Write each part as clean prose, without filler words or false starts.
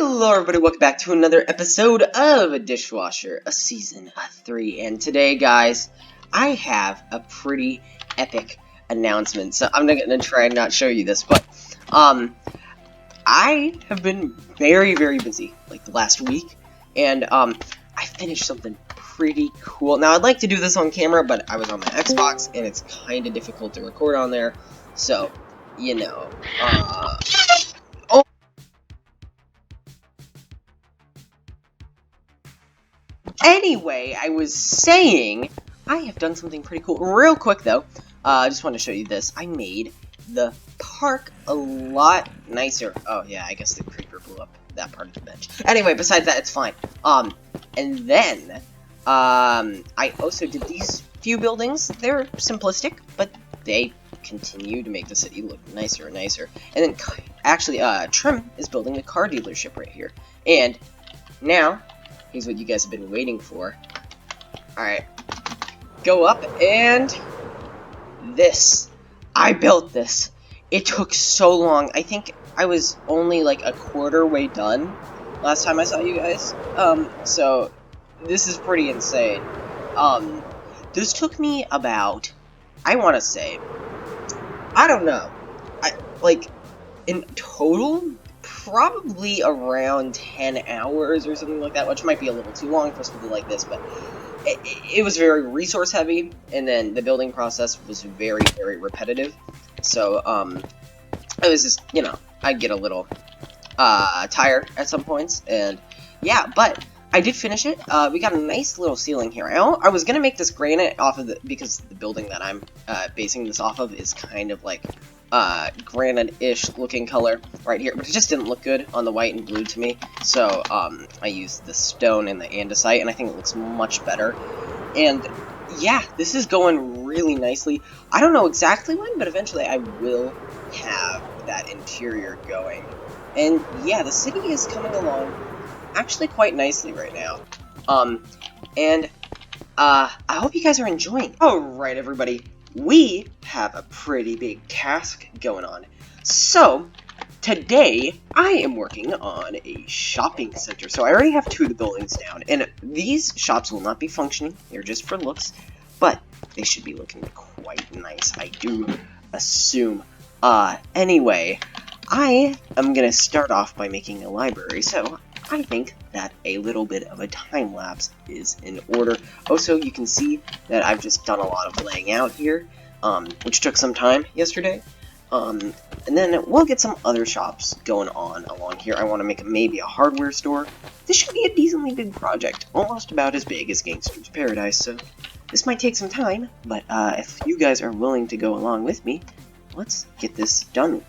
Hello everybody, welcome back to another episode of Dishwasher, a season 3, and today, guys, I have a pretty epic announcement. So I'm gonna try and not show you this, but I have been very busy, like the last week, and I finished something pretty cool. Now I'd like to do this on camera, but I was on my Xbox, and it's kind of difficult to record on there, so you know, Anyway, I was saying, I have done something pretty cool. Real quick, though, I just want to show you this. I made the park a lot nicer. Oh, yeah, I guess the creeper blew up that part of the bench. Anyway, besides that, it's fine. And then, I also did these few buildings. They're simplistic, but they continue to make the city look nicer and nicer. And then, actually, Trim is building a car dealership right here. And now, here's what you guys have been waiting for. Alright. Go up, and this. I built this. It took so long. I think I was only like a quarter way done last time I saw you guys. So this is pretty insane. This took me about, I want to say, I don't know. In total, probably around 10 hours or something like that, which might be a little too long for something like this, but it was very resource heavy, and then the building process was very repetitive, so, it was just, you know, I'd get a little, tired at some points, and, yeah, but I did finish it. We got a nice little ceiling here. I was gonna make this granite off of because the building that I'm, basing this off of is kind of like, granite-ish looking color right here, but it just didn't look good on the white and blue to me, so, I used the stone and the andesite, and I think it looks much better, and, yeah, this is going really nicely. I don't know exactly when, but eventually I will have that interior going, and, yeah, the city is coming along actually quite nicely right now, I hope you guys are enjoying. Alright, everybody. We have a pretty big task going on. So, today, I am working on a shopping center. So I already have 2 of the buildings down, and these shops will not be functioning. They're just for looks, but they should be looking quite nice, I do assume. Anyway, I am gonna start off by making a library, so I think that a little bit of a time-lapse is in order. Also, you can see that I've just done a lot of laying out here, which took some time yesterday. And then we'll get some other shops going on along here. I want to make maybe a hardware store. This should be a decently big project, almost about as big as Gangster's Paradise, so this might take some time, but if you guys are willing to go along with me, let's get this done.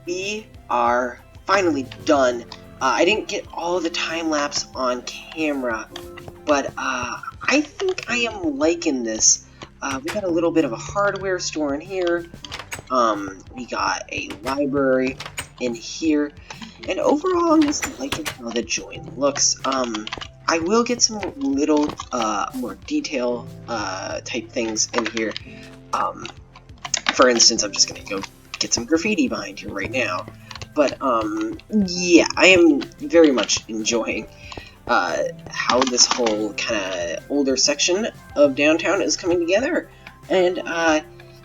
we are finally done. I didn't get all the time lapse on camera, but I think I am liking this. We got a little bit of a hardware store in here. We got a library in here, and overall I'm just liking how the joint looks. I will get some little more detail type things in here. For instance, I'm just gonna go get some graffiti behind here right now. But yeah, I am very much enjoying how this whole kind of older section of downtown is coming together. And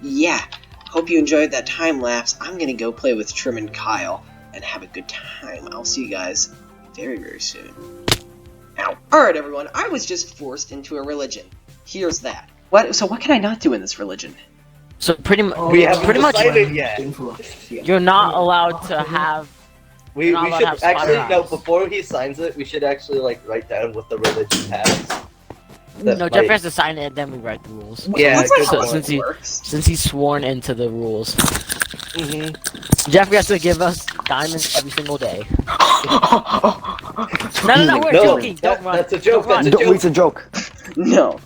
yeah, hope you enjoyed that time lapse. I'm gonna go play with Trim and Kyle and have a good time. I'll see you guys very, very soon. Ow. Alright everyone, I was just forced into a religion. Here's that. So what can I not do in this religion? So pretty much, yet. you're not allowed to have. We allowed to should have actually spotlights. before he signs it, we should actually like write down what the religion has. No, Jeffrey has to sign it, and then we write the rules. Yeah, What's good how point. since it he- works? Since he's sworn into the rules, Jeffrey has to give us diamonds every single day. No, we're No, joking. Don't run. that's a joke. Don't That's run. a joke. It's a joke. No.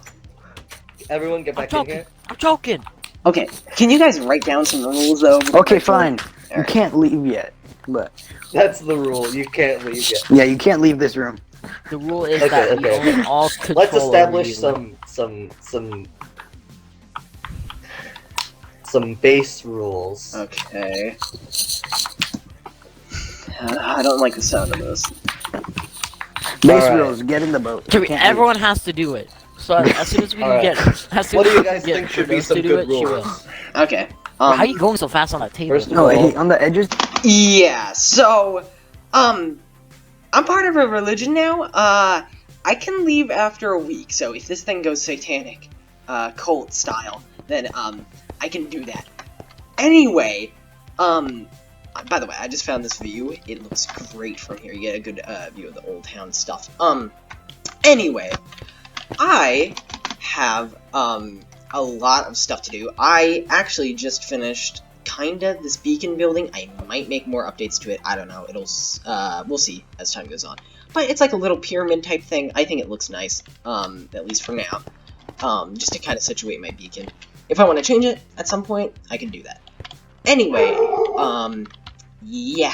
Everyone, get I'm back in joking. here. I'm joking. Okay, can you guys write down some rules though? Okay, fine. You Alright. can't leave yet, but That's the rule. You can't leave yet. yeah, you can't leave this room. The rule is Okay, that we okay. own all control. Let's establish over you. some base rules. Okay. I don't like the sound of this. Base Alright. rules, get in the boat. Jeffrey, Can't everyone has to do it. So as soon as we can Alright. get, as soon What do as you we can guys get think should be Chris some to do good it, she will. rules? Okay. How are you going so fast on that table? First of leave. No, all, hey, on the edges. Yeah, so, I'm part of a religion now. I can leave after a week, so if this thing goes satanic, cult style, then, I can do that. Anyway, by the way, I just found this view. It looks great from here. You get a good, view of the old town stuff. Anyway, I have, a lot of stuff to do. I actually just finished kinda this beacon building. I might make more updates to it. I don't know. It'll we'll see as time goes on. But it's like a little pyramid type thing. I think it looks nice. At least for now. Just to kind of situate my beacon. If I want to change it at some point, I can do that. Anyway, yeah.